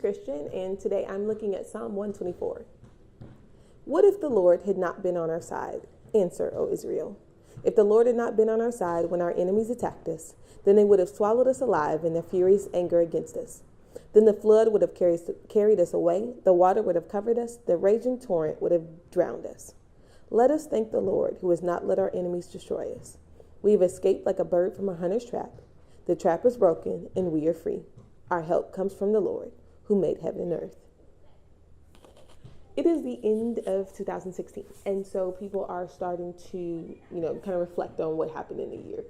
Christian, and today I'm looking at Psalm 124. What if the Lord had not been on our side? Answer, O Israel. If the Lord had not been on our side when our enemies attacked us, then they would have swallowed us alive in their furious anger against us. Then the flood would have carried us away, the water would have covered us, the raging torrent would have drowned us. Let us thank the Lord, who has not let our enemies destroy us. We have escaped like a bird from a hunter's trap. The trap is broken, and we are free. Our help comes from the Lord, who made heaven and earth. It is the end of 2016, and so people are starting to, kind of reflect on what happened in the year,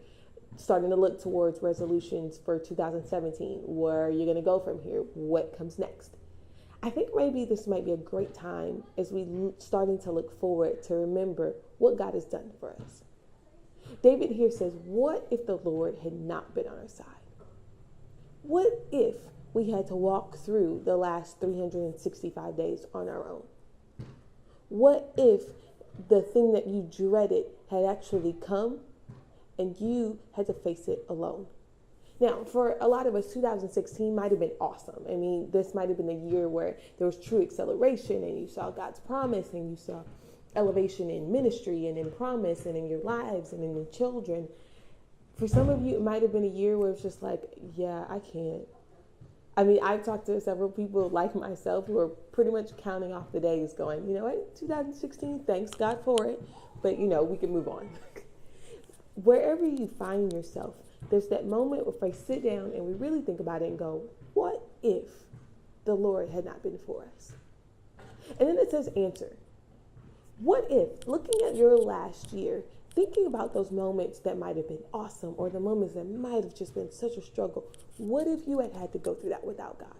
starting to look towards resolutions for 2017. Where are you going to go from here? What comes next? I think maybe this might be a great time as we starting to look forward to remember what God has done for us. David here says, what if the Lord had not been on our side? What if we had to walk through the last 365 days on our own? What if the thing that you dreaded had actually come and you had to face it alone? Now, for a lot of us, 2016 might have been awesome. I mean, this might have been a year where there was true acceleration and you saw God's promise and you saw elevation in ministry and in promise and in your lives and in your children. For some of you, it might have been a year where it's just like, yeah, I can't. I mean, I've talked to several people like myself who are pretty much counting off the days going, you know what, 2016, thanks God for it. But, we can move on. Wherever you find yourself, there's that moment where I sit down and we really think about it and go, what if the Lord had not been for us? And then it says answer. What if, looking at your last year, thinking about those moments that might have been awesome or the moments that might have just been such a struggle, what if you had to go through that without God?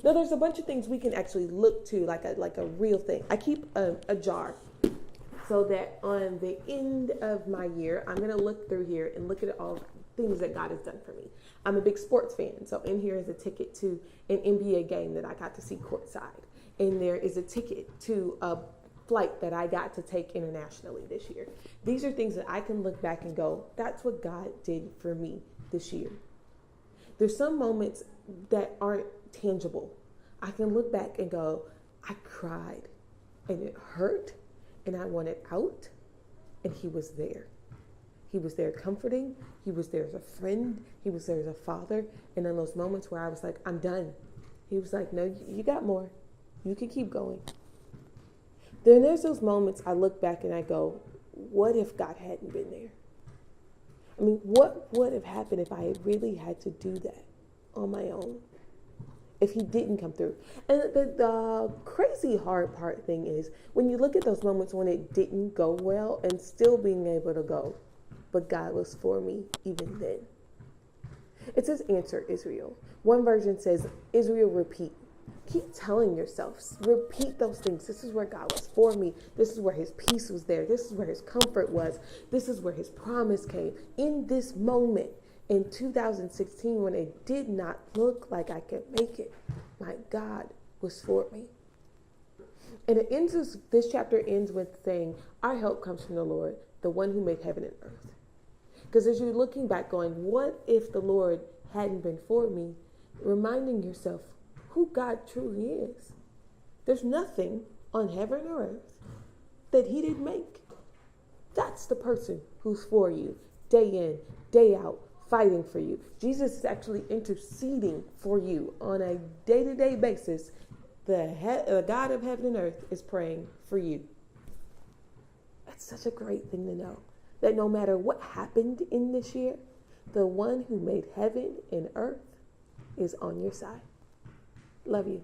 Now, there's a bunch of things we can actually look to, like a real thing. I keep a jar so that on the end of my year, I'm going to look through here and look at all things that God has done for me. I'm a big sports fan, so in here is a ticket to an NBA game that I got to see courtside. And there is a ticket to a flight that I got to take internationally this year. These are things that I can look back and go, that's what God did for me this year. There's some moments that aren't tangible. I can look back and go, I cried and it hurt and I wanted out, and He was there. He was there comforting. He was there as a friend. He was there as a father. And in those moments where I was like, I'm done, He was like, no, you got more. You can keep going. Then there's those moments I look back and I go, what if God hadn't been there? I mean, what would have happened if I had really had to do that on my own? If He didn't come through? And the crazy hard part thing is when you look at those moments when it didn't go well and still being able to go, but God was for me even then. It says, answer, Israel. One version says, Israel, repeat. Keep telling yourself, repeat those things. This is where God was for me. This is where His peace was there. This is where His comfort was. This is where His promise came. In this moment in 2016, when it did not look like I could make it, my God was for me. And it ends, this chapter ends with saying, our help comes from the Lord, the one who made heaven and earth. Because as you're looking back going, what if the Lord hadn't been for me? Reminding yourself who God truly is. There's nothing on heaven or earth that He didn't make. That's the person who's for you, day in, day out, fighting for you. Jesus is actually interceding for you on a day-to-day basis. The God of heaven and earth is praying for you. That's such a great thing to know, that no matter what happened in this year, the one who made heaven and earth is on your side. Love you.